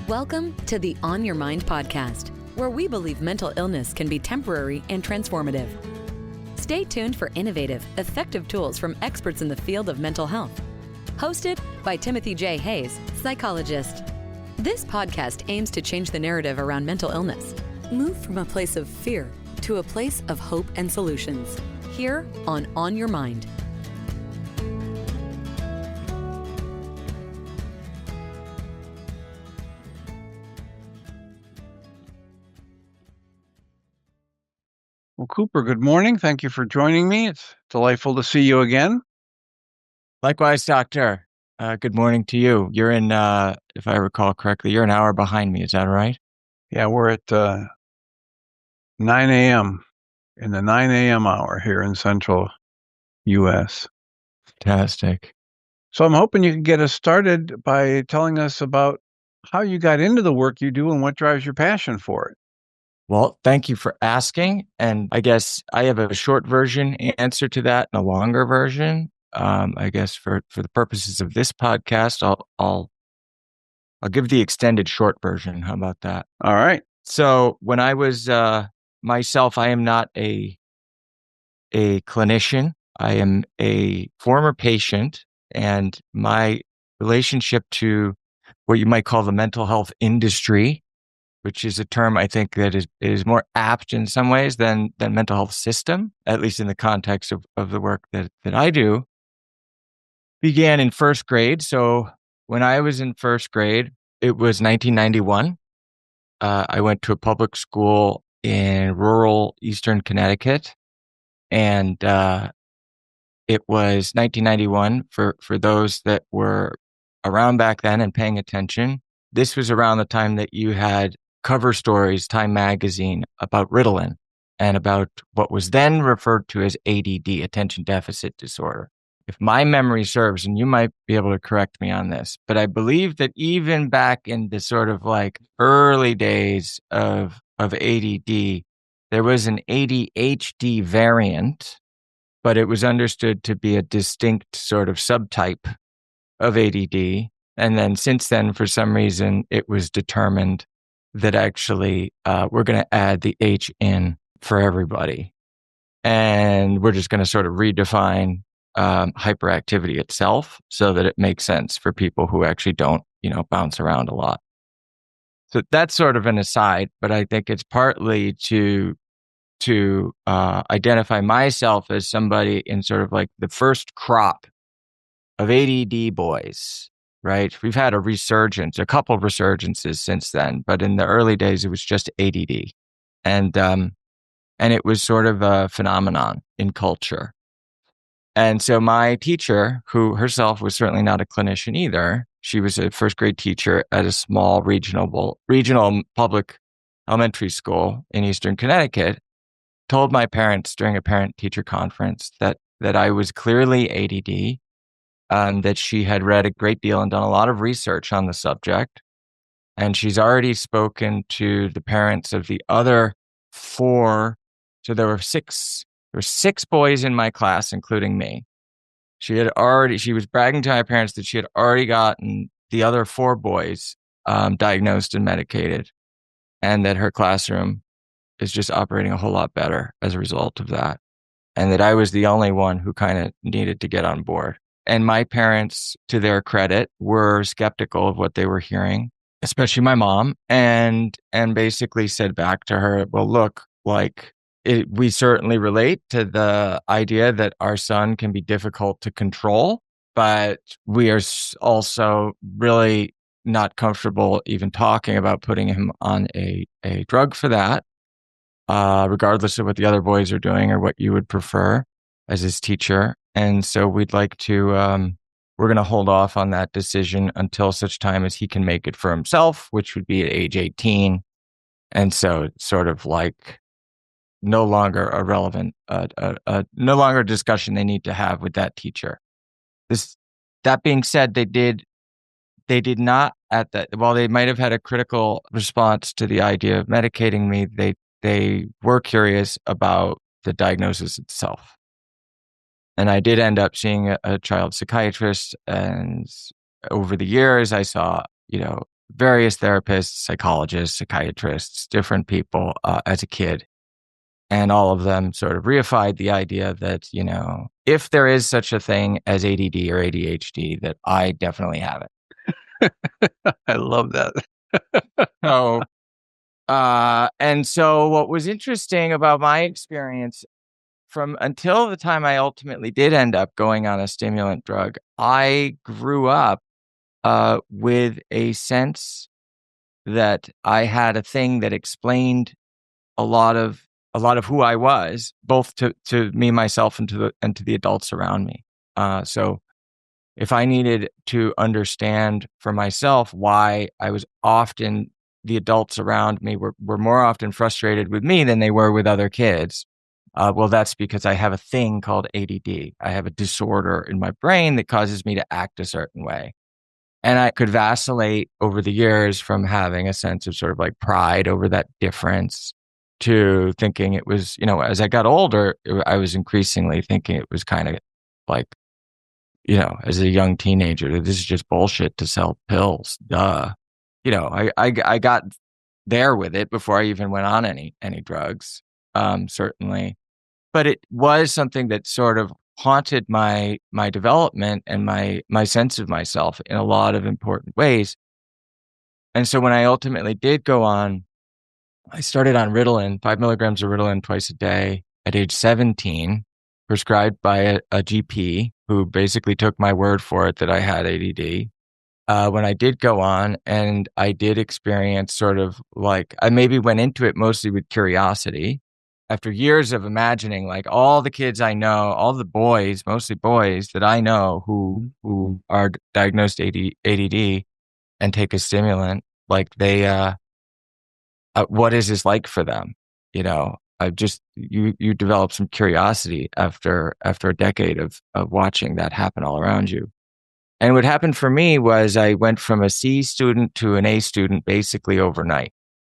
Welcome to the On Your Mind podcast, where we believe mental illness can be temporary and transformative. Stay tuned for innovative, effective tools from experts in the field of mental health. Hosted by Timothy J. Hayes, psychologist. This podcast aims to change the narrative around mental illness. Move from a place of fear to a place of hope and solutions. Here on Your Mind. Well, Cooper, good morning. Thank you for joining me. It's delightful to see you again. Likewise, Doctor. Good morning to you. You're in, if I recall correctly, you're an hour behind me. Is that right? Yeah, we're at 9 a.m. in the 9 a.m. hour here in central U.S. Fantastic. So I'm hoping you can get us started by telling us about how you got into the work you do and what drives your passion for it. Well, thank you for asking. And I guess I have a short version answer to that and a longer version. I guess for the purposes of this podcast, I'll give the extended short version. How about that? All right. So when I was myself, I am not a clinician. I am a former patient, and my relationship to what you might call the mental health industry, which is a term I think that is more apt in some ways than mental health system, at least in the context of the work that I do, began in first grade. So when I was in first grade, it was 1991. I went to a public school in rural eastern Connecticut, and it was 1991 for those that were around back then and paying attention. This was around the time that you had cover stories, Time magazine, about Ritalin and about what was then referred to as ADD, attention deficit disorder. If my memory serves, and you might be able to correct me on this, but I believe that even back in the sort of like early days of ADD, there was an ADHD variant, but it was understood to be a distinct sort of subtype of ADD. And then since then, for some reason, it was determined that actually we're going to add the H in for everybody. And we're just going to sort of redefine hyperactivity itself so that it makes sense for people who actually don't, bounce around a lot. So that's sort of an aside, but I think it's partly to identify myself as somebody in sort of like the first crop of ADD boys, right? We've had a resurgence, a couple of resurgences since then, but in the early days, it was just ADD. And it was sort of a phenomenon in culture. And so my teacher, who herself was certainly not a clinician either, she was a first grade teacher at a small regional public elementary school in Eastern Connecticut, told my parents during a parent-teacher conference that I was clearly ADD, that she had read a great deal and done a lot of research on the subject. And she's already spoken to the parents of the other 4. So there were six boys in my class, including me. She was bragging to my parents that she had already gotten the other 4 boys diagnosed and medicated, and that her classroom is just operating a whole lot better as a result of that. And that I was the only one who kind of needed to get on board. And my parents, to their credit, were skeptical of what they were hearing, especially my mom, and basically said back to her, well, look, we certainly relate to the idea that our son can be difficult to control, but we are also really not comfortable even talking about putting him on a drug for that, regardless of what the other boys are doing or what you would prefer as his teacher. And so we'd like to, we're going to hold off on that decision until such time as he can make it for himself, which would be at age 18. And so it's sort of like no longer a relevant, no longer a discussion they need to have with that teacher. That being said, they did not while they might have had a critical response to the idea of medicating me, they were curious about the diagnosis itself. And I did end up seeing a child psychiatrist, and over the years I saw, various therapists, psychologists, psychiatrists, different people as a kid. And all of them sort of reified the idea that, if there is such a thing as ADD or ADHD, that I definitely have it. I love that. So, and so what was interesting about my experience from until the time I ultimately did end up going on a stimulant drug, I grew up with a sense that I had a thing that explained a lot of who I was, both to me, myself, and to the adults around me. So if I needed to understand for myself why I was often, the adults around me were more often frustrated with me than they were with other kids. Well, that's because I have a thing called ADD. I have a disorder in my brain that causes me to act a certain way. And I could vacillate over the years from having a sense of sort of like pride over that difference to thinking it was, as I got older, I was increasingly thinking it was kind of like, as a young teenager, this is just bullshit to sell pills. Duh. I got there with it before I even went on any drugs, certainly. But it was something that sort of haunted my development and my sense of myself in a lot of important ways. And so when I ultimately did go on, I started on Ritalin, 5 milligrams of Ritalin twice a day at age 17, prescribed by a GP who basically took my word for it that I had ADD. When I did go on, and I did experience sort of like, I maybe went into it mostly with curiosity. After years of imagining like all the kids I know, all the boys, mostly boys that I know who are diagnosed ADD and take a stimulant, like they, what is this like for them? I just, you develop some curiosity after a decade of watching that happen all around you. And what happened for me was I went from a C student to an A student basically overnight.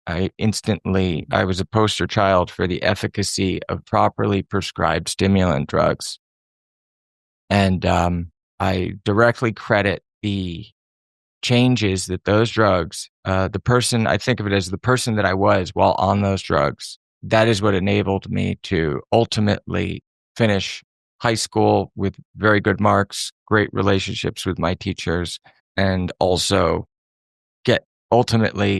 I was a poster child for the efficacy of properly prescribed stimulant drugs. And I directly credit the changes that those drugs, I think of it as the person that I was while on those drugs. That is what enabled me to ultimately finish high school with very good marks, great relationships with my teachers, and also get ultimately,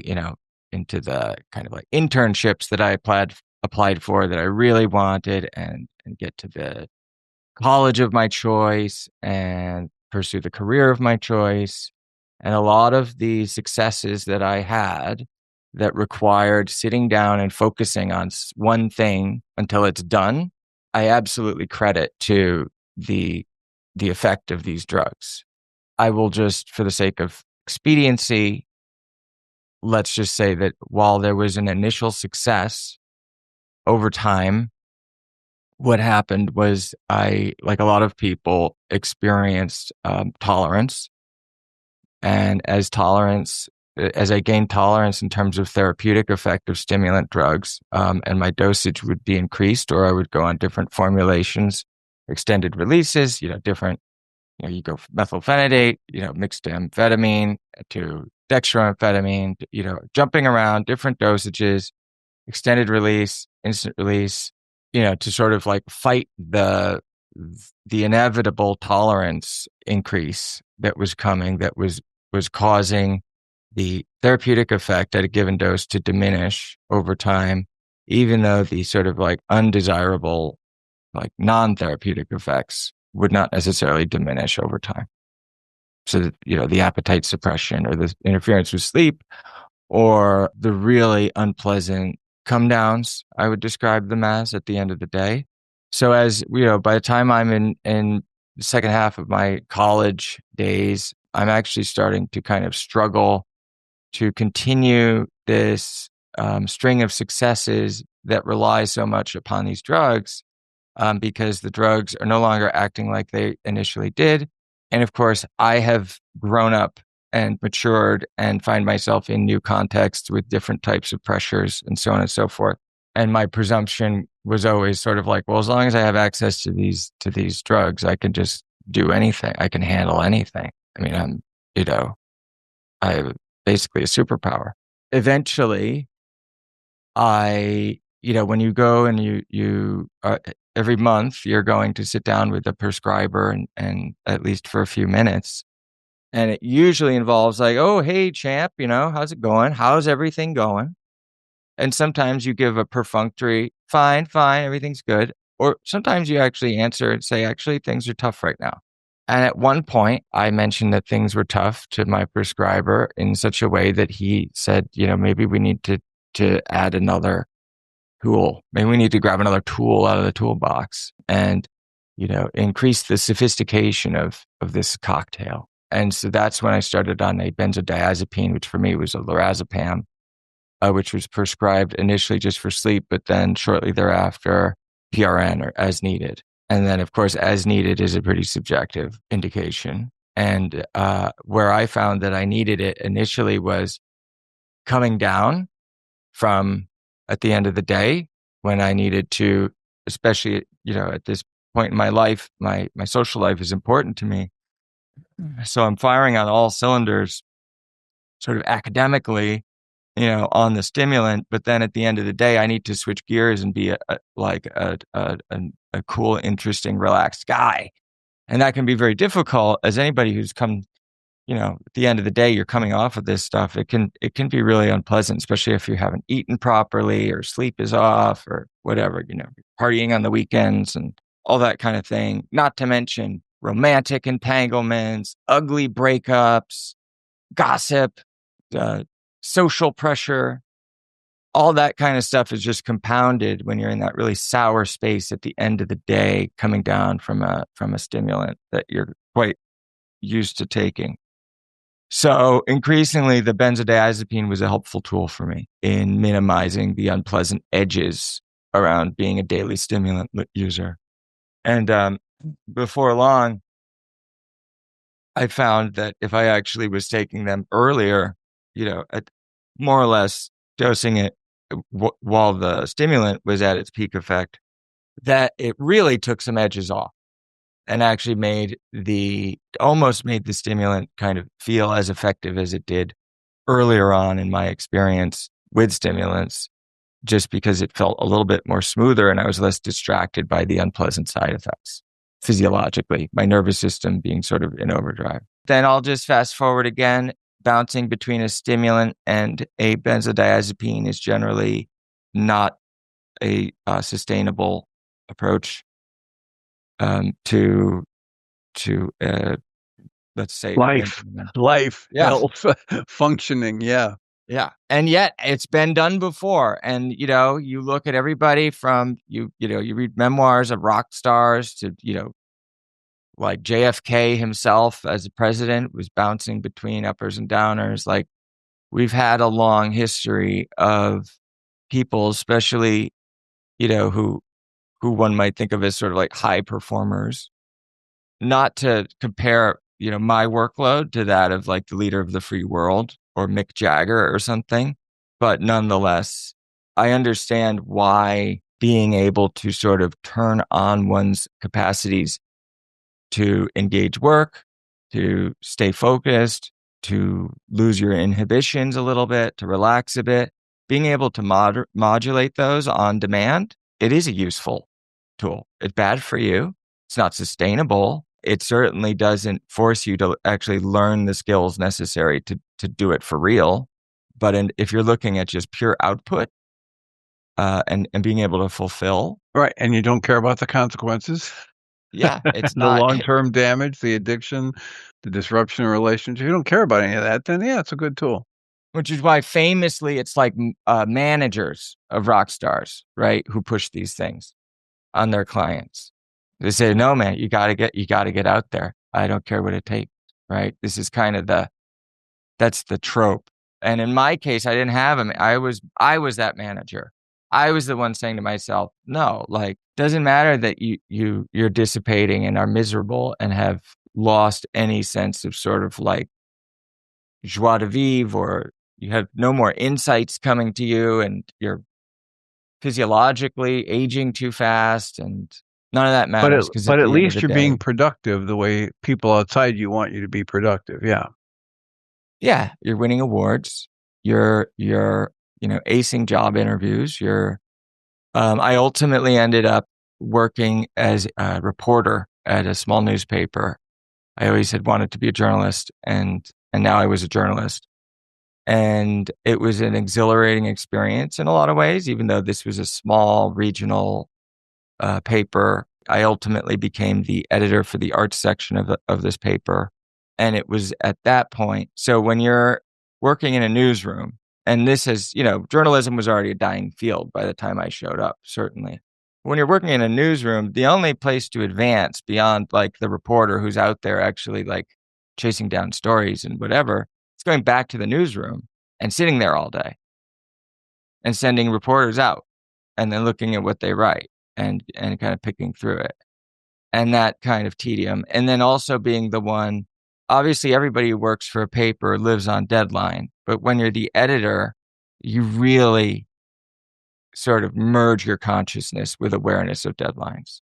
into the kind of like internships that I applied for that I really wanted, and get to the college of my choice and pursue the career of my choice. And a lot of the successes that I had that required sitting down and focusing on one thing until it's done, I absolutely credit to the effect of these drugs. I will just, for the sake of expediency, let's just say that while there was an initial success, over time, what happened was I, like a lot of people, experienced tolerance. And as I gained tolerance in terms of therapeutic effect of stimulant drugs, and my dosage would be increased, or I would go on different formulations, extended releases, different, you go methylphenidate, mixed amphetamine to dextroamphetamine, jumping around different dosages, extended release, instant release, to sort of like fight the inevitable tolerance increase that was coming, that was causing the therapeutic effect at a given dose to diminish over time, even though the sort of like undesirable, like non-therapeutic effects would not necessarily diminish over time. So, the appetite suppression or the interference with sleep, or the really unpleasant come downs, I would describe them as at the end of the day. So as by the time I'm in the second half of my college days, I'm actually starting to kind of struggle to continue this string of successes that rely so much upon these drugs, because the drugs are no longer acting like they initially did. And of course, I have grown up and matured and find myself in new contexts with different types of pressures and so on and so forth. And my presumption was always sort of like, well, as long as I have access to these drugs, I can just do anything. I can handle anything. I mean, I basically a superpower. Eventually, when you go and you every month, you're going to sit down with a prescriber and at least for a few minutes. And it usually involves like, oh, hey, champ, how's it going? How's everything going? And sometimes you give a perfunctory, fine, everything's good. Or sometimes you actually answer and say, actually, things are tough right now. And at one point, I mentioned that things were tough to my prescriber in such a way that he said, maybe we need to add another tool. Maybe we need to grab another tool out of the toolbox and, increase the sophistication of this cocktail. And so that's when I started on a benzodiazepine, which for me was a lorazepam, which was prescribed initially just for sleep, but then shortly thereafter, PRN or as needed. And then, of course, as needed is a pretty subjective indication. And where I found that I needed it initially was coming down from at the end of the day when I needed to, especially, at this point in my life, my social life is important to me. So I'm firing on all cylinders, sort of academically, on the stimulant, but then at the end of the day, I need to switch gears and be a cool, interesting, relaxed guy. And that can be very difficult as anybody who's come, at the end of the day, you're coming off of this stuff. It can be really unpleasant, especially if you haven't eaten properly or sleep is off or whatever, partying on the weekends and all that kind of thing. Not to mention romantic entanglements, ugly breakups, gossip, social pressure, all that kind of stuff is just compounded when you're in that really sour space at the end of the day, coming down from a stimulant that you're quite used to taking. So increasingly, the benzodiazepine was a helpful tool for me in minimizing the unpleasant edges around being a daily stimulant user. And before long, I found that if I actually was taking them earlier, at more or less dosing it while the stimulant was at its peak effect, that it really took some edges off and actually almost made the stimulant kind of feel as effective as it did earlier on in my experience with stimulants, just because it felt a little bit more smoother and I was less distracted by the unpleasant side effects physiologically, my nervous system being sort of in overdrive. Then I'll just fast forward again. Bouncing between a stimulant and a benzodiazepine is generally not a sustainable approach to let's say life, yeah. Health, functioning. Yeah. Yeah. And yet it's been done before. And, you look at everybody from, you read memoirs of rock stars to, like JFK himself as a president was bouncing between uppers and downers. Like we've had a long history of people, especially, who one might think of as sort of like high performers, not to compare, my workload to that of like the leader of the free world or Mick Jagger or something. But nonetheless, I understand why being able to sort of turn on one's capacities to engage work, to stay focused, to lose your inhibitions a little bit, to relax a bit, being able to modulate those on demand, it is a useful tool. It's bad for you. It's not sustainable. It certainly doesn't force you to actually learn the skills necessary to do it for real. But if you're looking at just pure output and being able to fulfill. Right. And you don't care about the consequences. Yeah, it's the not long-term damage, the addiction, the disruption of relationships. If you don't care about any of that, then yeah, it's a good tool. Which is why famously it's like managers of rock stars, right, who push these things on their clients. They say, "No, man, you got to get out there. I don't care what it takes." Right? This is kind of that's the trope. And in my case, I didn't have him. I was that manager. I was the one saying to myself, "No, like doesn't matter that you're dissipating and are miserable and have lost any sense of sort of like joie de vivre, or you have no more insights coming to you and you're physiologically aging too fast, and none of that matters because But at least you're being productive the way people outside you want you to be productive. Yeah. Yeah, you're winning awards. You're acing job interviews. I ultimately ended up working as a reporter at a small newspaper. I always had wanted to be a journalist, and now I was a journalist. And it was an exhilarating experience in a lot of ways, even though this was a small regional paper. I ultimately became the editor for the arts section of this paper. And it was at that point. So when you're working in a newsroom, and this is, journalism was already a dying field by the time I showed up, certainly. When you're working in a newsroom, the only place to advance beyond like the reporter who's out there actually like chasing down stories and whatever, it's going back to the newsroom and sitting there all day and sending reporters out and then looking at what they write and kind of picking through it. And that kind of tedium. And then also being the one, obviously everybody who works for a paper lives on deadline, but when you're the editor, you really sort of merge your consciousness with awareness of deadlines.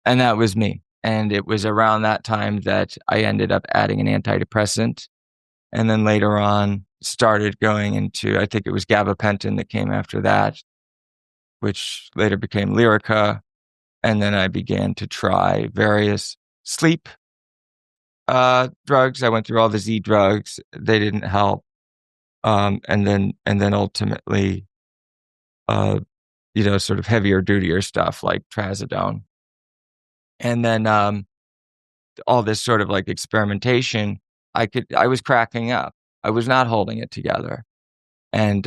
And that was me. And it was around that time that I ended up adding an antidepressant. And then later on started going into, I think it was gabapentin that came after that, which later became Lyrica. And then I began to try various sleep drugs. I went through all the Z drugs. They didn't help. And then ultimately, sort of heavier, dutier stuff like trazodone. And then all this sort of like experimentation, I was cracking up. I was not holding it together. And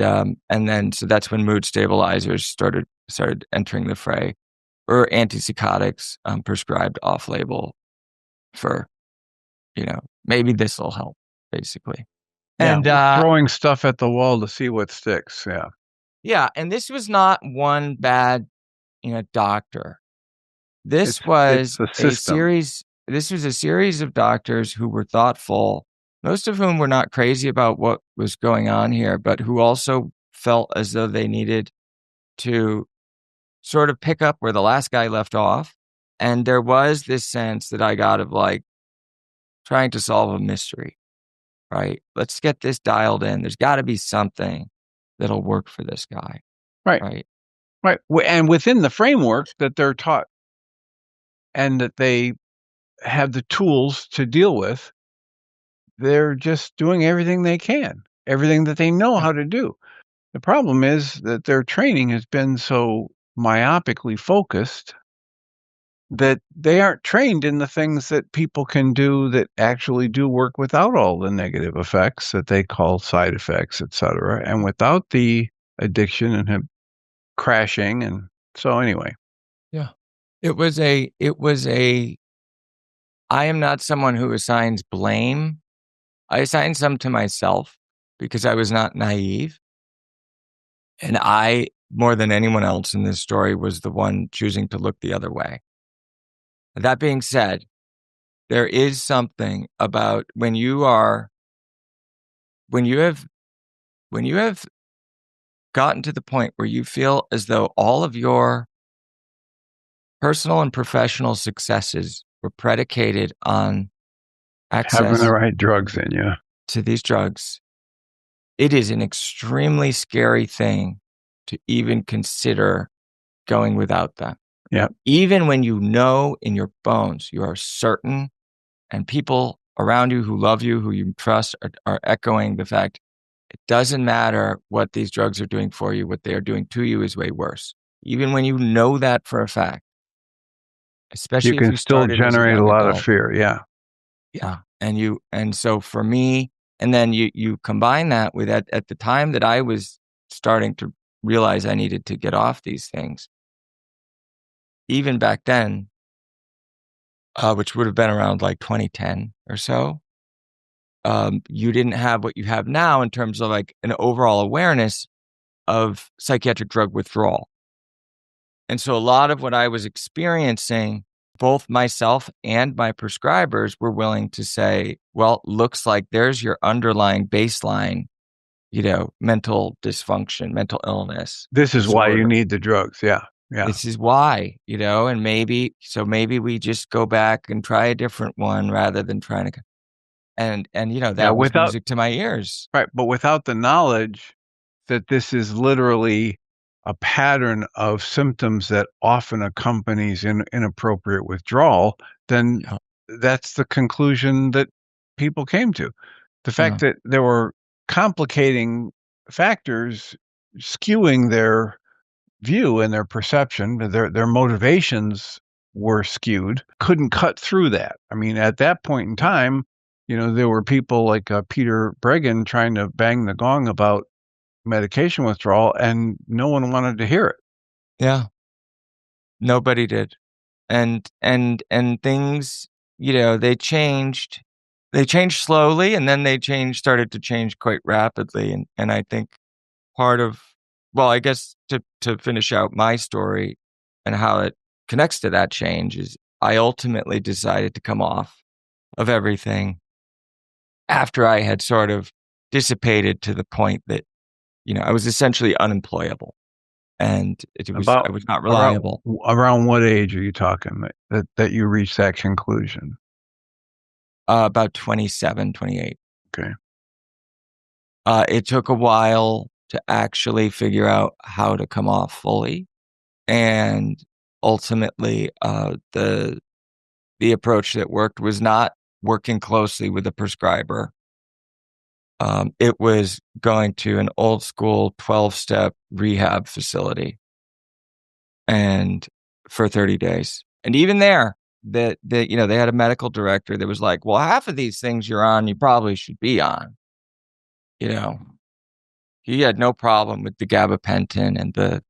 then so that's when mood stabilizers started entering the fray, or antipsychotics prescribed off label for, maybe this will help, basically. Yeah, And throwing stuff at the wall to see what sticks. Yeah. Yeah, and this was not one bad, doctor. This was the a system. series. This was a series of doctors who were thoughtful, most of whom were not crazy about what was going on here, but who also felt as though they needed to sort of pick up where the last guy left off. And there was this sense that I got of like trying to solve a mystery, right? Let's get this dialed in. There's got to be something that'll work for this guy. Right. And within the framework that they're taught and that they have the tools to deal with, they're just doing everything they can, everything that they know how to do. The problem is that their training has been so myopically focused that they aren't trained in the things that people can do that actually do work without all the negative effects that they call side effects, et cetera, and without the addiction and crashing. And so anyway. Yeah. It was I am not someone who assigns blame. I assign some to myself because I was not naive. And I, more than anyone else in this story, was the one choosing to look the other way. That being said, there is something about when you have gotten to the point where you feel as though all of your personal and professional successes were predicated on access Having the right drugs in you. To these drugs, it is an extremely scary thing to even consider going without them. Yeah. Even when you know in your bones, you are certain, and people around you who love you, who you trust, are echoing the fact it doesn't matter what these drugs are doing for you, what they are doing to you is way worse. Even when you know that for a fact, especially you can if you still started generate as a lot adult. of fear. Yeah. Yeah. And so for me, and then you combine that with at the time that I was starting to realize I needed to get off these things, even back then, which would have been around like 2010 or so, you didn't have what you have now in terms of like an overall awareness of psychiatric drug withdrawal. And so a lot of what I was experiencing, both myself and my prescribers were willing to say, well, looks like there's your underlying baseline, mental dysfunction, mental illness. This is why you need the drugs. Yeah. Yeah. This is why, and maybe we just go back and try a different one rather than trying to. And Yeah, that was music to my ears. right, but without the knowledge that this is literally a pattern of symptoms that often accompanies inappropriate withdrawal, then Yeah. that's the conclusion that people came to. The Yeah. fact that there were complicating factors skewing their view and their perception, their motivations were skewed, couldn't cut through that. I mean, at that point in time, there were people like Peter Bregan trying to bang the gong about medication withdrawal, and no one wanted to hear it. Yeah. Nobody did. And things, they changed. They changed slowly, and then started to change quite rapidly. And I think I guess to finish out my story and how it connects to that change is I ultimately decided to come off of everything after I had sort of dissipated to the point that, I was essentially unemployable, and I was not reliable. Around what age are you talking that you reached that conclusion? About 27, 28. Okay. It took a while to actually figure out how to come off fully. And ultimately, the approach that worked was not working closely with a prescriber. It was going to an old school 12-step rehab facility, and for 30 days. And even there, they had a medical director that was like, well, half of these things you're on, you probably should be on. He had no problem with the gabapentin and the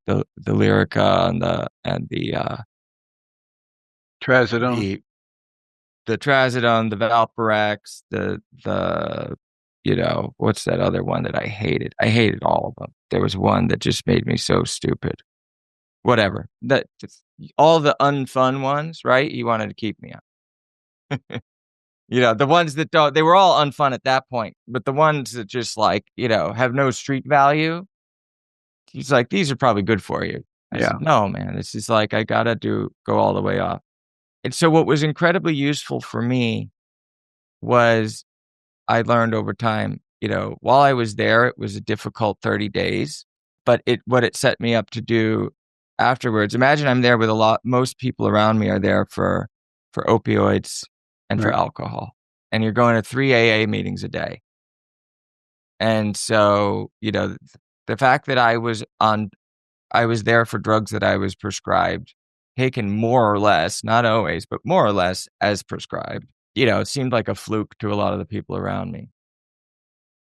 Lyrica and the Trazodone. The Trazodone, the Valparex, the what's that other one that I hated? I hated all of them. There was one that just made me so stupid. Whatever. All the unfun ones, right? He wanted to keep me on. The ones that don't, they were all unfun at that point, but the ones that just have no street value, he's like, these are probably good for you. I said, no, man, this is I gotta go all the way off. And so what was incredibly useful for me was I learned over time, while I was there, it was a difficult 30 days, but what it set me up to do afterwards. Imagine I'm there with most people around me are there for opioids and for alcohol. And you're going to 3 AA meetings a day. And so, the fact that I was there for drugs that I was prescribed, taken more or less, not always, but more or less as prescribed, it seemed like a fluke to a lot of the people around me.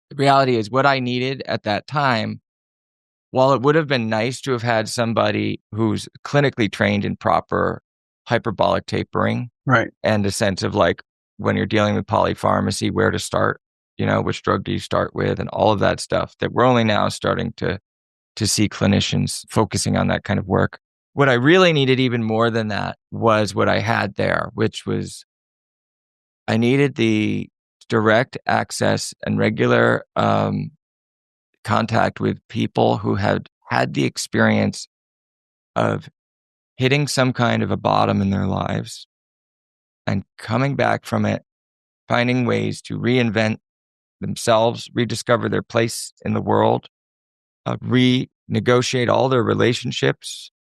The reality is what I needed at that time, while it would have been nice to have had somebody who's clinically trained in proper hyperbolic tapering, right, and a sense of when you're dealing with polypharmacy, where to start, which drug do you start with, and all of that stuff that we're only now starting to see clinicians focusing on that kind of work. What I really needed even more than that was what I had there, which was I needed the direct access and regular contact with people who had the experience of hitting some kind of a bottom in their lives and coming back from it, finding ways to reinvent themselves, rediscover their place in the world, renegotiate all their relationships,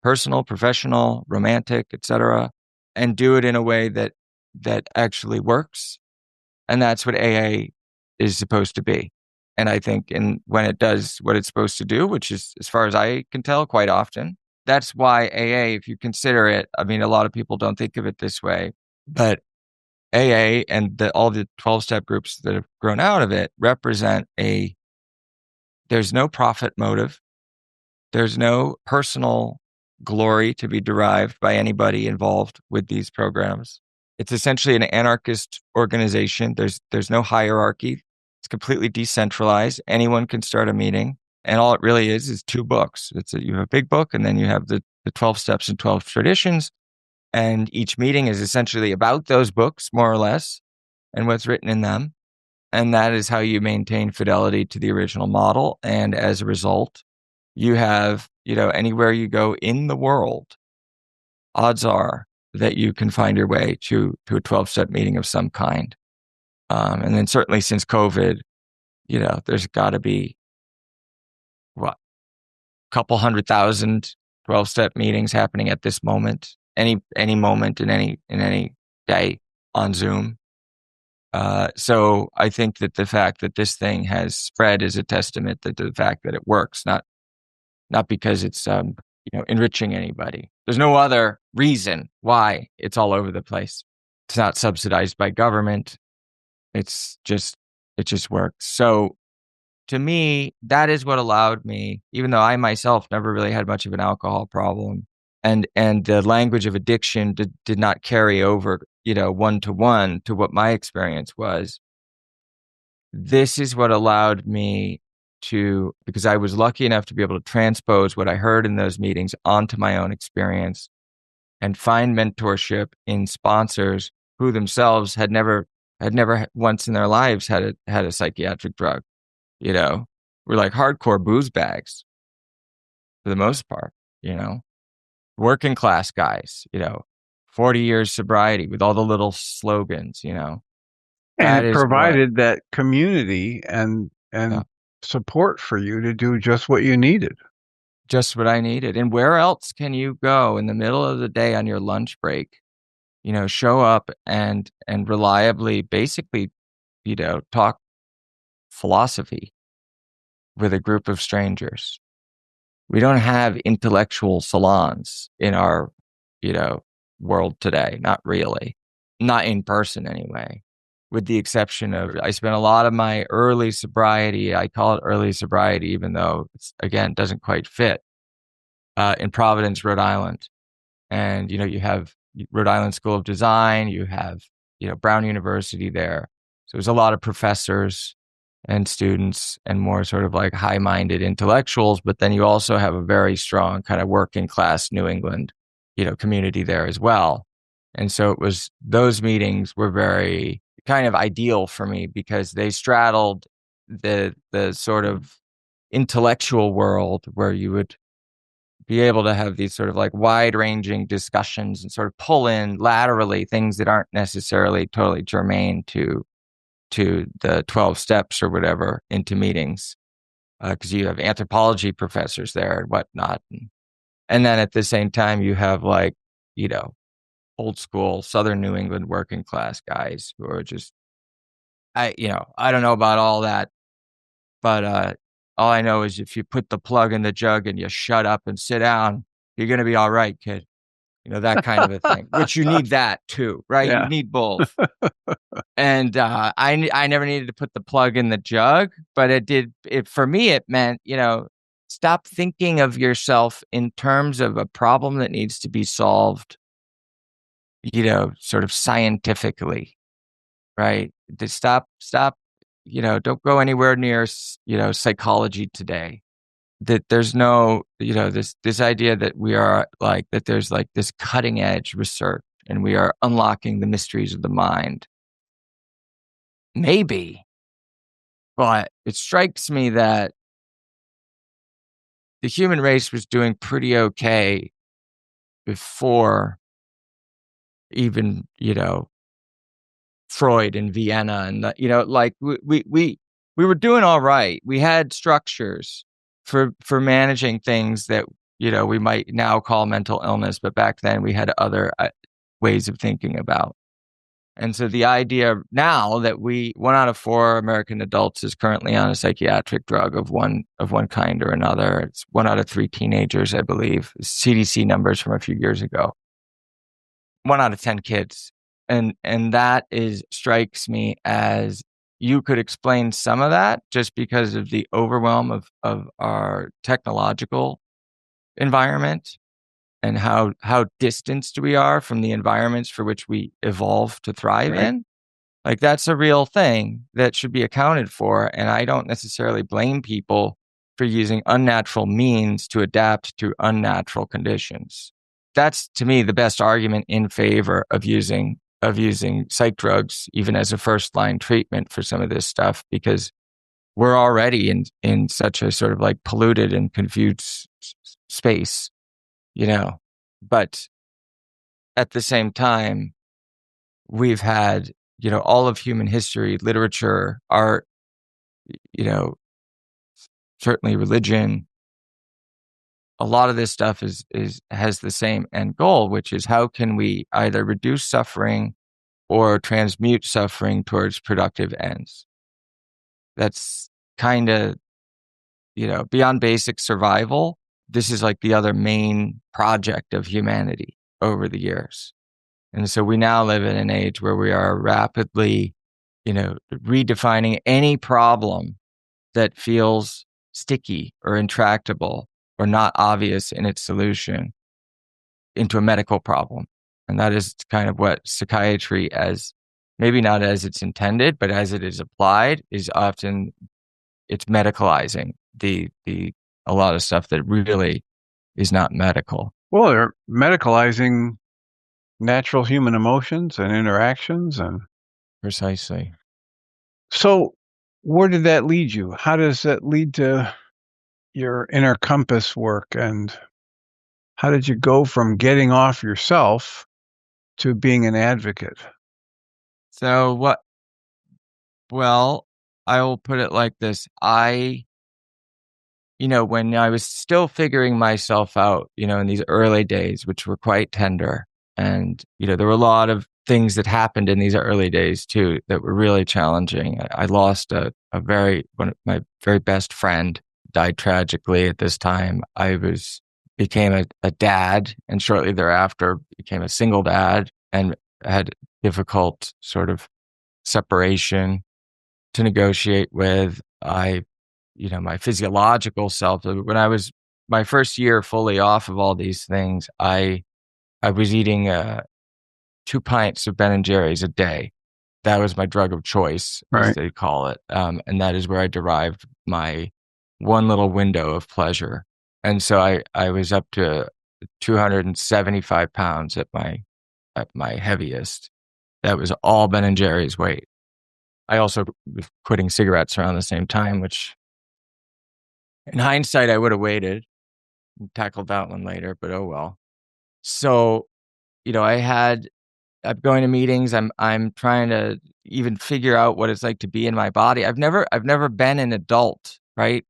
personal, professional, romantic, etc., and do it in a way that actually works. And that's what AA is supposed to be. And I think when it does what it's supposed to do, which is, as far as I can tell, quite often, that's why AA, if you consider it, I mean, a lot of people don't think of it this way, but AA and all the 12-step groups that have grown out of it represent there's no profit motive. There's no personal glory to be derived by anybody involved with these programs. It's essentially an anarchist organization. There's no hierarchy. It's completely decentralized. Anyone can start a meeting. And all it really is 2 books. You have a big book, and then you have the 12 steps and 12 traditions. And each meeting is essentially about those books, more or less, and what's written in them. And that is how you maintain fidelity to the original model. And as a result, you have, anywhere you go in the world, odds are that you can find your way to a 12-step meeting of some kind. And then certainly since COVID, there's got to be what, a couple 100,000 12-step meetings happening at this moment, any moment in any day on Zoom. So I think that the fact that this thing has spread is a testament to the fact that it works, not because it's enriching anybody. There's no other reason why it's all over the place. It's not subsidized by government. It just works. So to me, that is what allowed me, even though I myself never really had much of an alcohol problem, and the language of addiction did not carry over, one-to-one to what my experience was. This is what allowed me to, because I was lucky enough to be able to transpose what I heard in those meetings onto my own experience and find mentorship in sponsors who themselves had never once in their lives had a psychiatric drug. We're like hardcore booze bags for the most part, working class guys, 40 years sobriety with all the little slogans, And that it is provided that community and Yeah. support for you to do just what you needed. just what I needed. And where else can you go in the middle of the day on your lunch break, show up and reliably, basically, talk philosophy with a group of strangers? We don't have intellectual salons in our, world today. Not really. Not in person anyway. With the exception of, I spent a lot of my early sobriety, I call it early sobriety, even though it's, again, doesn't quite fit, in Providence, Rhode Island. And, you have Rhode Island School of Design, you have, Brown University there. So there's a lot of professors and students and more sort of like high-minded intellectuals, but then you also have a very strong kind of working class New England, community there as well. And so those meetings were very kind of ideal for me because they straddled the sort of intellectual world where you would be able to have these sort of like wide-ranging discussions and sort of pull in laterally things that aren't necessarily totally germane to the 12 steps or whatever into meetings, because you have anthropology professors there and whatnot. And then at the same time, you have like, old school Southern New England working class guys who are just, I don't know about all that, but all I know is if you put the plug in the jug and you shut up and sit down, you're going to be all right, kid. That kind of a thing, which you need that too, right? Yeah. You need both. And I never needed to put the plug in the jug, but for me, it meant, stop thinking of yourself in terms of a problem that needs to be solved, sort of scientifically, right? To stop, don't go anywhere near, psychology today. That there's no, this idea that we are like, that there's like this cutting edge research and we are unlocking the mysteries of the mind. Maybe, but it strikes me that the human race was doing pretty okay before even, Freud in Vienna and, like we were doing all right. We had structures for managing things that, we might now call mental illness, but back then we had other ways of thinking about. And so the idea now that one out of 4 American adults is currently on a psychiatric drug of one kind or another. It's 1 out of 3 teenagers, I believe. CDC numbers from a few years ago. 1 out of 10 kids. And that strikes me as, you could explain some of that just because of the overwhelm of our technological environment and how distanced we are from the environments for which we evolved to thrive in. Like, that's a real thing that should be accounted for. And I don't necessarily blame people for using unnatural means to adapt to unnatural conditions. That's, to me, the best argument in favor of using psych drugs, even as a first-line treatment for some of this stuff, because we're already in such a sort of like polluted and confused space, But at the same time, we've had all of human history, literature, art, certainly religion, a lot of this stuff has the same end goal, which is how can we either reduce suffering or transmute suffering towards productive ends. That's kind of, beyond basic survival. This is like the other main project of humanity over the years. And so we now live in an age where we are rapidly, redefining any problem that feels sticky or intractable or not obvious in its solution into a medical problem. And that is kind of what psychiatry, as maybe not as it's intended, but as it is applied, is often it's medicalizing a lot of stuff that really is not medical. Well, they're medicalizing natural human emotions and interactions. And precisely. So where did that lead you? How does that lead to your inner compass work? And how did you go from getting off yourself to being an advocate? So well, I will put it like this. When I was still figuring myself out, in these early days, which were quite tender, and, there were a lot of things that happened in these early days too that were really challenging. I lost one of my very best friend died tragically at this time. I became a dad, and shortly thereafter became a single dad, and had difficult sort of separation to negotiate with. My physiological self, when I was my first year fully off of all these things, I was eating 2 pints of Ben and Jerry's a day. That was my drug of choice, as they call it. And that is where I derived my one little window of pleasure. And so I was up to 275 pounds at my heaviest. That was all Ben and Jerry's weight. I also was quitting cigarettes around the same time, which in hindsight, I would have waited and tackled that one later, but oh well. So, I'm going to meetings. I'm trying to even figure out what it's like to be in my body. I've never been an adult, right?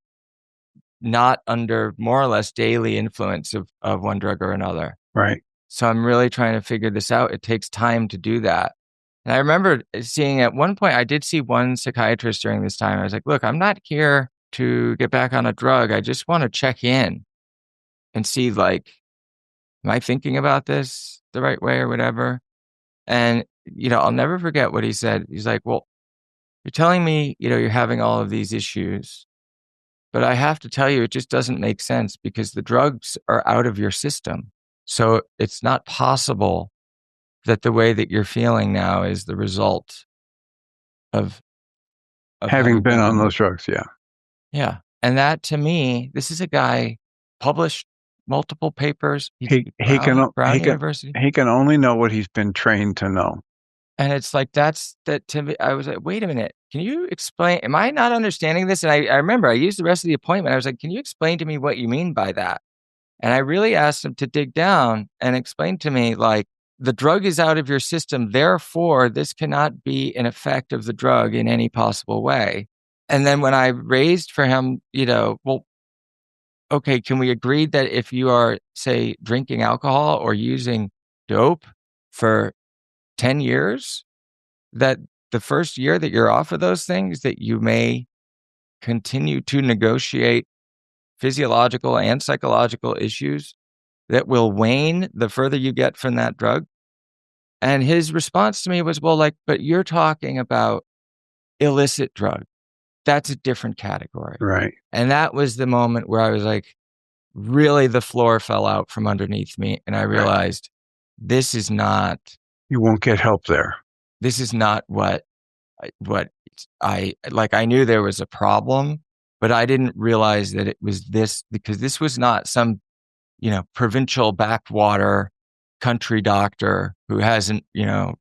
Not under more or less daily influence of one drug or another. Right. So I'm really trying to figure this out. It takes time to do that. And I remember seeing at one point, I did see one psychiatrist during this time. I was like, look, I'm not here to get back on a drug. I just want to check in and see, like, am I thinking about this the right way or whatever? And, I'll never forget what he said. He's like, well, you're telling me, you're having all of these issues, but I have to tell you, it just doesn't make sense because the drugs are out of your system. So it's not possible that the way that you're feeling now is the result of having been on those drugs. Yeah. Yeah. And that, to me, this is a guy published multiple papers. Brown University. He can only know what he's been trained to know. And it's like, that to me, I was like, wait a minute, can you explain? Am I not understanding this? And I remember I used the rest of the appointment. I was like, can you explain to me what you mean by that? And I really asked him to dig down and explain to me, like, the drug is out of your system. Therefore, this cannot be an effect of the drug in any possible way. And then when I raised for him, well, okay, can we agree that if you are, say, drinking alcohol or using dope for 10 years, that the first year that you're off of those things, that you may continue to negotiate physiological and psychological issues that will wane the further you get from that drug? And his response to me was, well, like, but you're talking about illicit drug. That's a different category. Right. And that was the moment where I was like, really, the floor fell out from underneath me. And I realized this is not. You won't get help there. This is not what I like. I knew there was a problem, but I didn't realize that it was this, because this was not some, provincial backwater country doctor who hasn't,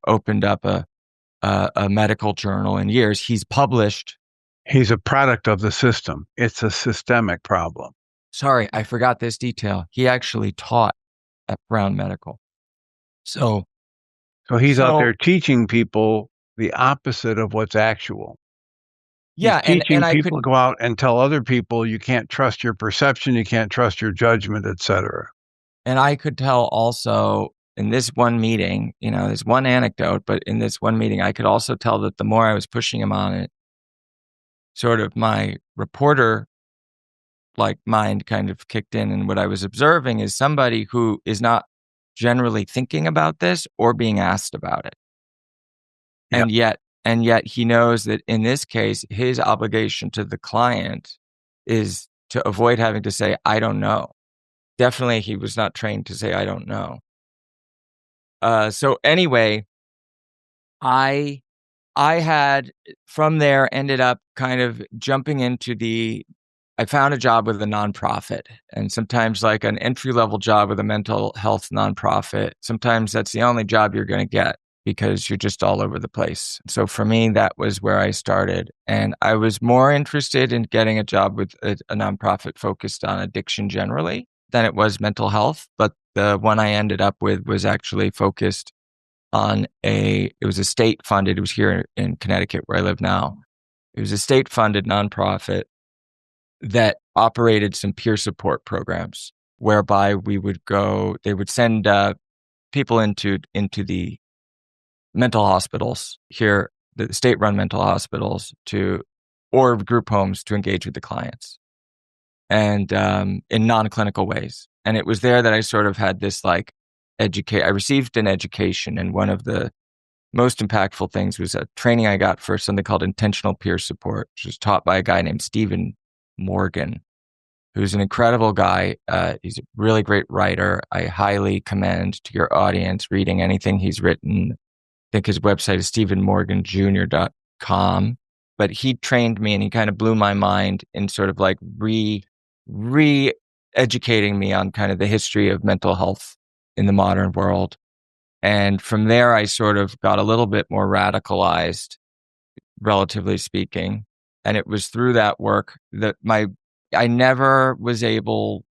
opened up a medical journal in years. He's published. He's a product of the system. It's a systemic problem. Sorry, I forgot this detail. He actually taught at Brown Medical. So he's out there teaching people the opposite of what's actual. Yeah, He's teaching I people could, to go out and tell other people you can't trust your perception, you can't trust your judgment, etc. and I could tell also in this one meeting, there's one anecdote, but in this one meeting, I could also tell that the more I was pushing him on it, sort of my reporter like mind kind of kicked in. And what I was observing is somebody who is not generally thinking about this or being asked about it. Yeah. And yet he knows that in this case, his obligation to the client is to avoid having to say, I don't know. Definitely, he was not trained to say, I don't know. So anyway, I had from there ended up kind of jumping into I found a job with a nonprofit, and sometimes like an entry level job with a mental health nonprofit. Sometimes that's the only job you're going to get because you're just all over the place. So for me, that was where I started. And I was more interested in getting a job with a nonprofit focused on addiction generally than it was mental health. But the one I ended up with was actually focused on it was a state funded, it was here in Connecticut where I live now. It was a state funded nonprofit that operated some peer support programs whereby they would send people into the mental hospitals here, the state run mental hospitals or group homes to engage with the clients and in non-clinical ways. And it was there that I sort of had this I received an education, and one of the most impactful things was a training I got for something called intentional peer support, which was taught by a guy named Stephen Morgan, who's an incredible guy. He's a really great writer. I highly commend to your audience reading anything he's written. I think his website is stephenmorganjr.com. But he trained me and he kind of blew my mind in sort of like re-educating me on kind of the history of mental health in the modern world. And from there, I sort of got a little bit more radicalized, relatively speaking. And it was through that work that I never was able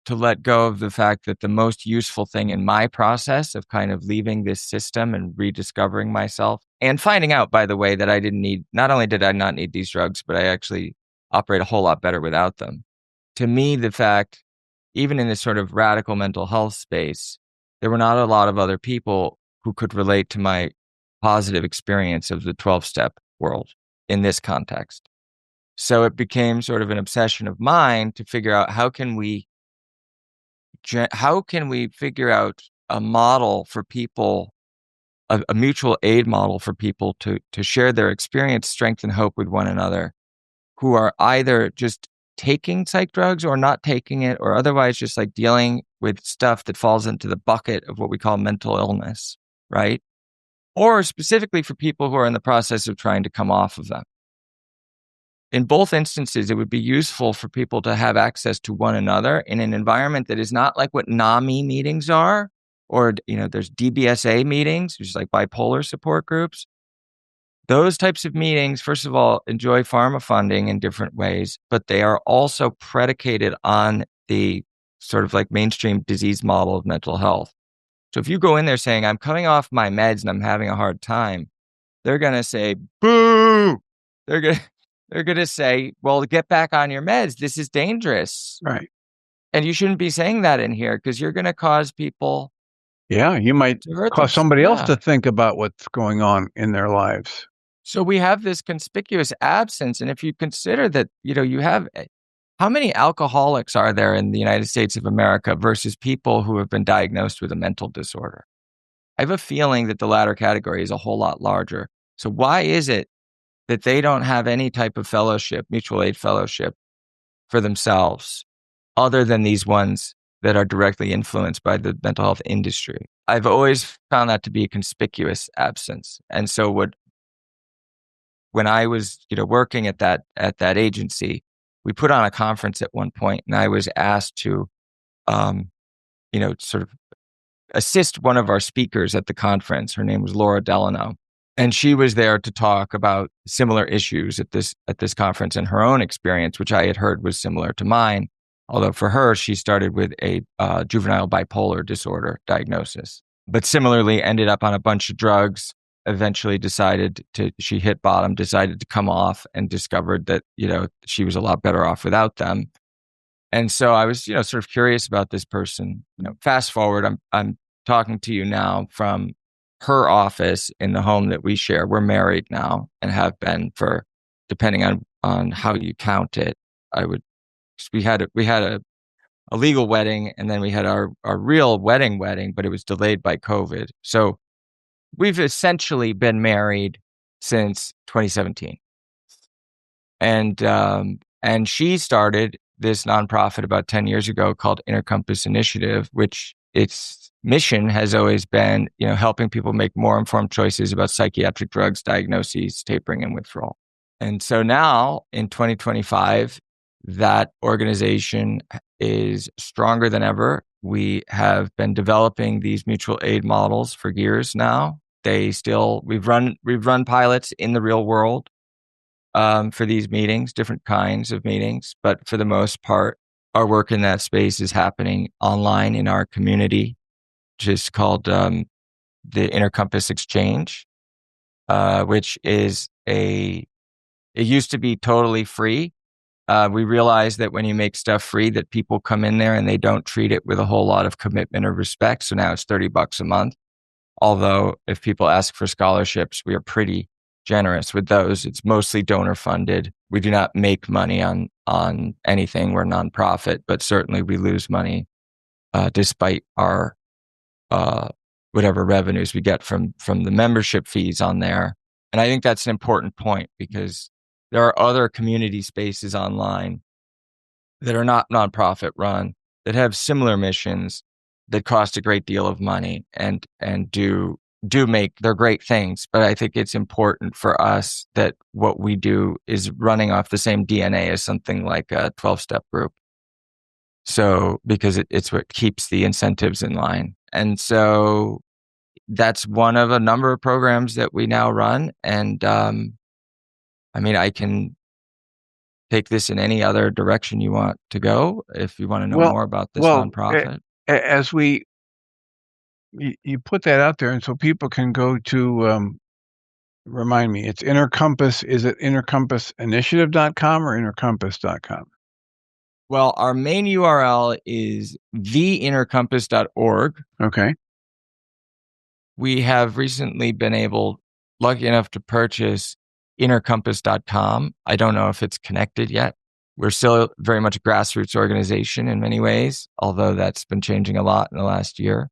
to let go of the fact that the most useful thing in my process of kind of leaving this system and rediscovering myself and finding out, by the way, that not only did I not need these drugs, but I actually operate a whole lot better without them. To me, the fact, even in this sort of radical mental health space, there were not a lot of other people who could relate to my positive experience of the 12-step world in this context. So it became sort of an obsession of mine to figure out how can we figure out a model for people, a mutual aid model for people to share their experience, strength, and hope with one another who are either just taking psych drugs or not taking it, or otherwise just like dealing with stuff that falls into the bucket of what we call mental illness, right? Or specifically for people who are in the process of trying to come off of them. In both instances, it would be useful for people to have access to one another in an environment that is not like what NAMI meetings are, or, there's DBSA meetings, which is like bipolar support groups. Those types of meetings, first of all, enjoy pharma funding in different ways, but they are also predicated on the sort of like mainstream disease model of mental health. So if you go in there saying, I'm coming off my meds and I'm having a hard time, they're going to say, boo. They're going to say, well, get back on your meds. This is dangerous. Right. And you shouldn't be saying that in here because you're going to cause people. Yeah, you might cause somebody else to think about what's going on in their lives. So we have this conspicuous absence. And if you consider that, you have, how many alcoholics are there in the United States of America versus people who have been diagnosed with a mental disorder? I have a feeling that the latter category is a whole lot larger. So why is it that they don't have any type of fellowship, mutual aid fellowship for themselves, other than these ones that are directly influenced by the mental health industry? I've always found that to be a conspicuous absence. And so when I was, working at that agency, we put on a conference at one point, and I was asked to, sort of assist one of our speakers at the conference. Her name was Laura Delano, and she was there to talk about similar issues at this conference and her own experience, which I had heard was similar to mine. Although for her, she started with a juvenile bipolar disorder diagnosis, but similarly ended up on a bunch of drugs eventually she hit bottom, decided to come off, and discovered that, she was a lot better off without them. And so I was, sort of curious about this person. Fast forward, I'm talking to you now from her office in the home that we share. We're married now and have been for, depending on how you count it. We had a legal wedding, and then we had our real wedding, but it was delayed by COVID. So we've essentially been married since 2017. And she started this nonprofit about 10 years ago called Inner Compass Initiative, which its mission has always been, helping people make more informed choices about psychiatric drugs, diagnoses, tapering, and withdrawal. And so now in 2025, that organization is stronger than ever. We have been developing these mutual aid models for years now. We've run pilots in the real world for these meetings, different kinds of meetings, but for the most part, our work in that space is happening online in our community, which is called the Inner Compass Exchange, which is it used to be totally free. We realize that when you make stuff free, that people come in there and they don't treat it with a whole lot of commitment or respect. So now it's $30 a month. Although if people ask for scholarships, we are pretty generous with those. It's mostly donor funded. We do not make money on anything. We're nonprofit, but certainly we lose money despite our whatever revenues we get from the membership fees on there. And I think that's an important point, because there are other community spaces online that are not nonprofit run that have similar missions that cost a great deal of money and do make, they're great things. But I think it's important for us that what we do is running off the same DNA as something like a 12-step group. So, because it's what keeps the incentives in line. And so that's one of a number of programs that we now run. And I can take this in any other direction you want to go if you want to know more about this nonprofit. As you put that out there, and so people can go to, remind me, it's Inner Compass. Is it innercompassinitiative.com or innercompass.com? Well, our main URL is theinnercompass.org. Okay. We have recently been lucky enough to purchase innercompass.com. I don't know if it's connected yet. We're still very much a grassroots organization in many ways, although that's been changing a lot in the last year.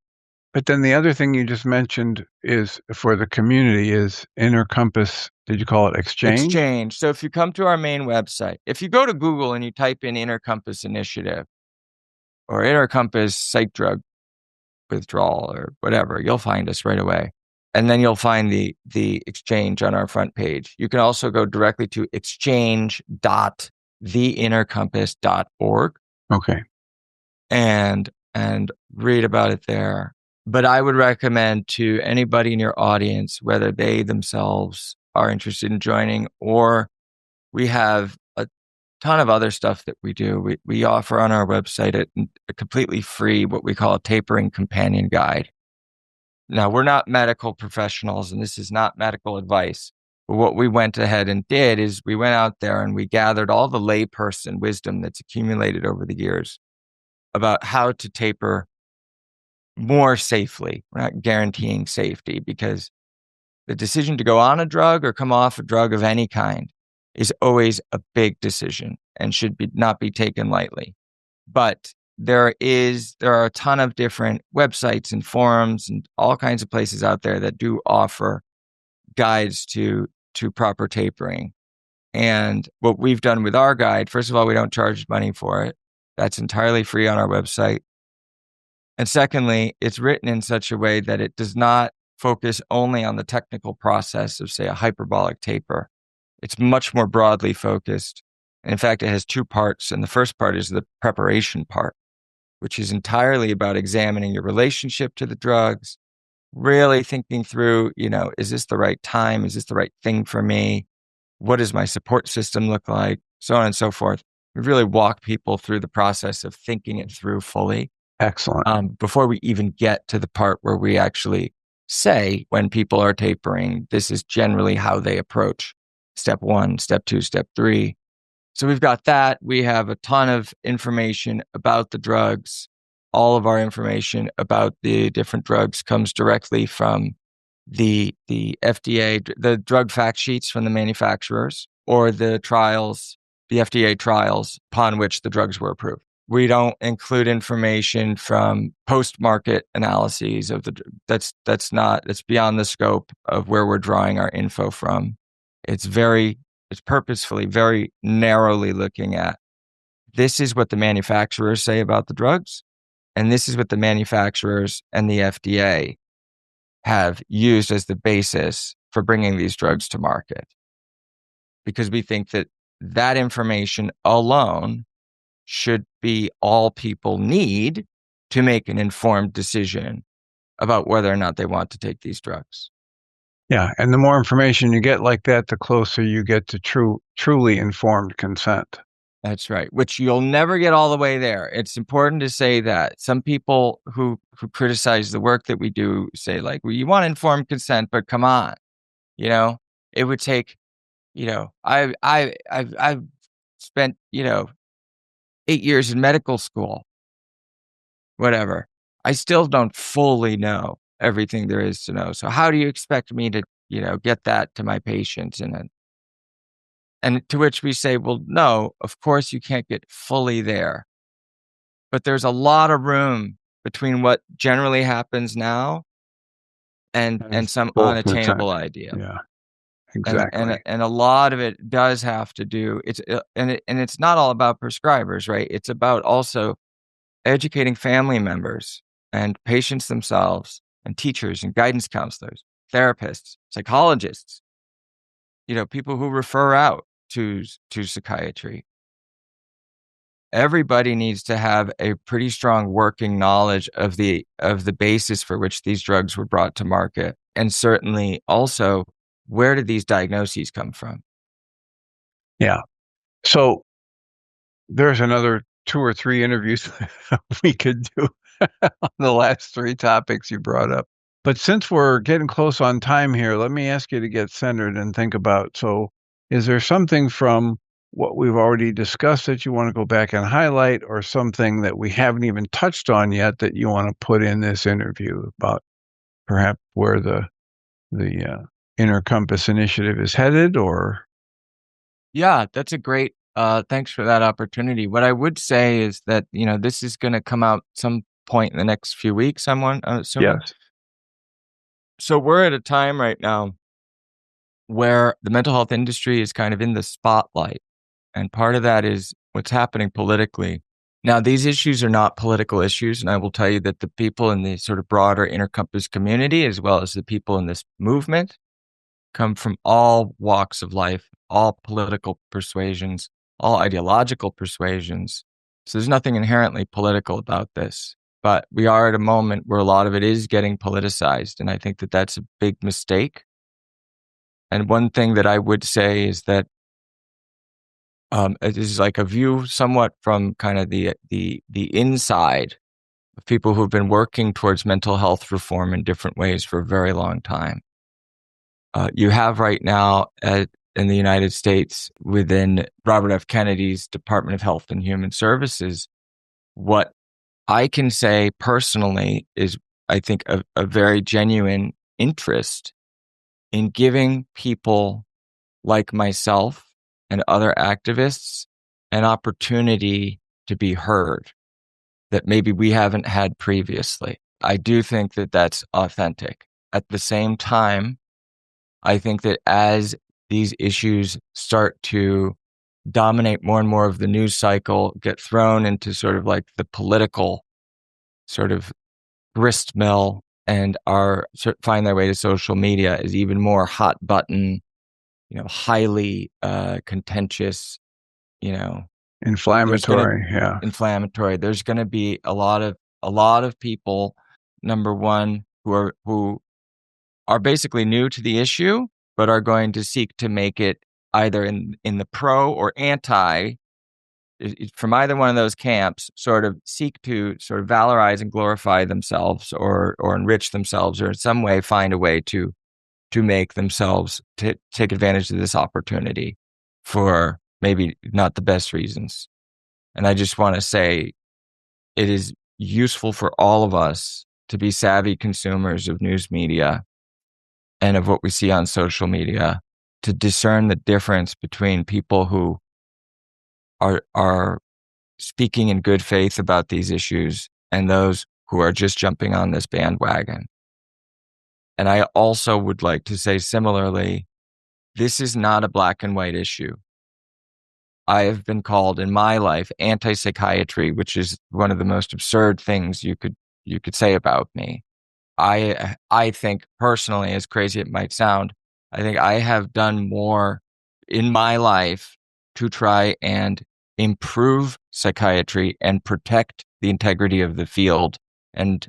But then the other thing you just mentioned is for the community is Inner Compass. Did you call it Exchange? Exchange. So if you come to our main website, if you go to Google and you type in Inner Compass Initiative or Inner Compass Psych Drug Withdrawal or whatever, you'll find us right away. And then you'll find the exchange on our front page. You can also go directly to exchange.theinnercompass.org. Okay. And read about it there. But I would recommend to anybody in your audience, whether they themselves are interested in joining, or we have a ton of other stuff that we do. We offer on our website a completely free, what we call a tapering companion guide. Now, we're not medical professionals, and this is not medical advice. But what we went ahead and did is we went out there and we gathered all the layperson wisdom that's accumulated over the years about how to taper more safely. We're not guaranteeing safety, because the decision to go on a drug or come off a drug of any kind is always a big decision and should not be taken lightly. But there are a ton of different websites and forums and all kinds of places out there that do offer guides to proper tapering. And what we've done with our guide, first of all, we don't charge money for it. That's entirely free on our website. And secondly, it's written in such a way that it does not focus only on the technical process of, say, a hyperbolic taper. It's much more broadly focused. And in fact, it has two parts. And the first part is the preparation part, which is entirely about examining your relationship to the drugs, really thinking through, is this the right time? Is this the right thing for me? What does my support system look like? So on and so forth. We really walk people through the process of thinking it through fully. Excellent. Before we even get to the part where we actually say when people are tapering, this is generally how they approach step 1, step 2, step 3. So we've got that. We have a ton of information about the drugs. All of our information about the different drugs comes directly from the FDA, the drug fact sheets from the manufacturers, or the trials, the FDA trials upon which the drugs were approved. We don't include information from post-market analyses of that's beyond the scope of where we're drawing our info from. It's purposefully very narrowly looking at, this is what the manufacturers say about the drugs, and this is what the manufacturers and the FDA have used as the basis for bringing these drugs to market. Because we think that that information alone should be all people need to make an informed decision about whether or not they want to take these drugs. Yeah, and the more information you get like that, the closer you get to truly informed consent. That's right, which you'll never get all the way there. It's important to say that. Some people who criticize the work that we do say, like, well, you want informed consent, but come on, it would take, I've spent, 8 years in medical school, whatever. I still don't fully know everything there is to know. So how do you expect me to, get that to my patients? And to which we say, well, no, of course you can't get fully there. But there's a lot of room between what generally happens now and some unattainable idea. Yeah, exactly. And a lot of it does have to do, it's not all about prescribers, right? It's about also educating family members and patients themselves and teachers and guidance counselors, therapists, psychologists, people who refer out to psychiatry. Everybody needs to have a pretty strong working knowledge of the basis for which these drugs were brought to market. And certainly also, where did these diagnoses come from? Yeah. So there's another 2 or 3 interviews we could do on the last 3 topics you brought up. But since we're getting close on time here, let me ask you to get centered and think about, so is there something from what we've already discussed that you want to go back and highlight, or something that we haven't even touched on yet that you want to put in this interview about perhaps where the Inner Compass Initiative is headed? Or Yeah, that's a great, thanks for that opportunity. What I would say is that, this is going to come out some point in the next few weeks, I'm assuming. yes. So we're at a time right now where the mental health industry is kind of in the spotlight. And part of that is what's happening politically. Now, these issues are not political issues. And I will tell you that the people in the sort of broader Inner Compass community, as well as the people in this movement, come from all walks of life, all political persuasions, all ideological persuasions. So there's nothing inherently political about this. But we are at a moment where a lot of it is getting politicized. And I think that that's a big mistake. And one thing that I would say is that it is like a view somewhat from kind of the inside of people who've been working towards mental health reform in different ways for a very long time. You have right now in the United States, within Robert F. Kennedy's Department of Health and Human Services, what I can say personally is, I think, a very genuine interest in giving people like myself and other activists an opportunity to be heard that maybe we haven't had previously. I do think that that's authentic. At the same time, I think that as these issues start to dominate more and more of the news cycle, get thrown into sort of like the political sort of grist mill, and find their way to social media as even more hot button, highly contentious, Inflammatory. inflammatory. There's going to be a lot of people, number one, who are basically new to the issue, but are going to seek to make it either in the pro or anti from either one of those camps sort of seek to sort of valorize and glorify themselves or enrich themselves or in some way find a way to make themselves take advantage of this opportunity for maybe not the best reasons. And I just want to say it is useful for all of us to be savvy consumers of news media and of what we see on social media, to discern the difference between people who are speaking in good faith about these issues and those who are just jumping on this bandwagon. And I also would like to say similarly, this is not a black and white issue. I have been called in my life anti-psychiatry, which is one of the most absurd things you could say about me. I think personally, as crazy it might sound, I think I have done more in my life to try and improve psychiatry and protect the integrity of the field and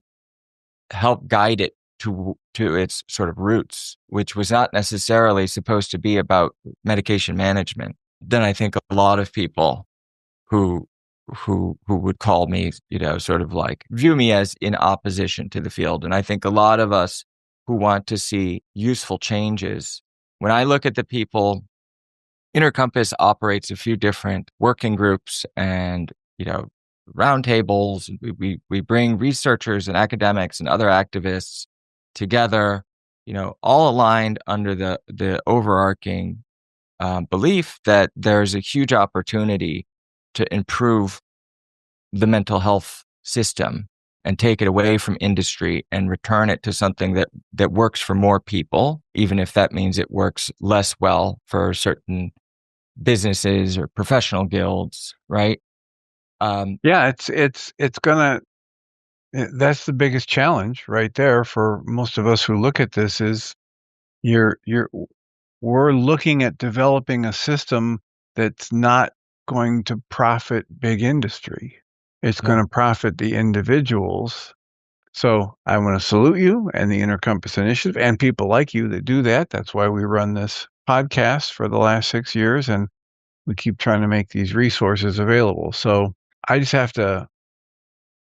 help guide it to its sort of roots, which was not necessarily supposed to be about medication management. Then I think a lot of people who would call me, sort of like view me as in opposition to the field. And I think a lot of us who want to see useful changes, when I look at the people, Intercompass operates a few different working groups and, roundtables. We bring researchers and academics and other activists together, all aligned under the overarching belief that there's a huge opportunity to improve the mental health system and take it away from industry and return it to something that works for more people, even if that means it works less well for certain businesses or professional guilds, right? Yeah, it's gonna. That's the biggest challenge right there for most of us who look at this is we're looking at developing a system that's not going to profit big industry. It's going to profit the individuals. So I want to salute you and the Intercompass Initiative and people like you that do that. That's why we run this podcast for the last 6 years, and we keep trying to make these resources available. So I just have to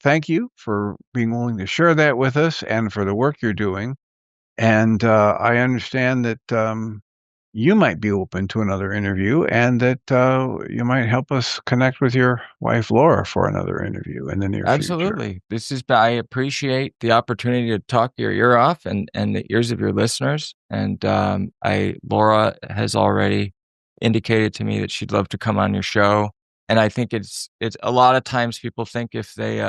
thank you for being willing to share that with us and for the work you're doing. And I understand that you might be open to another interview and that you might help us connect with your wife, Laura, for another interview in the near future. Absolutely. I appreciate the opportunity to talk your ear off and the ears of your listeners. And Laura has already indicated to me that she'd love to come on your show. And I think it's a lot of times people think if they,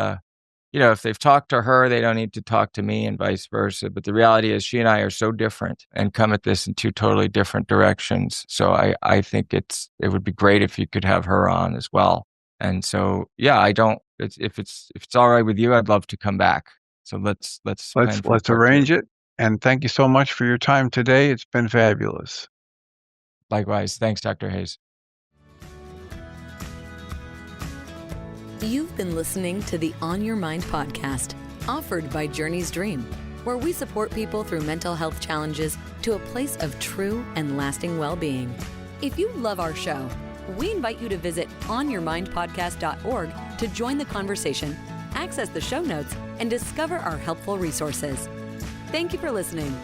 if they've talked to her, they don't need to talk to me and vice versa. But the reality is she and I are so different and come at this in two totally different directions. So I think it would be great if you could have her on as well. And so, yeah, if it's all right with you, I'd love to come back. So let's arrange it. And thank you so much for your time today. It's been fabulous. Likewise. Thanks, Dr. Hayes. You've been listening to the On Your Mind podcast, offered by Journey's Dream, where we support people through mental health challenges to a place of true and lasting well-being. If you love our show, we invite you to visit onyourmindpodcast.org to join the conversation, access the show notes, and discover our helpful resources. Thank you for listening.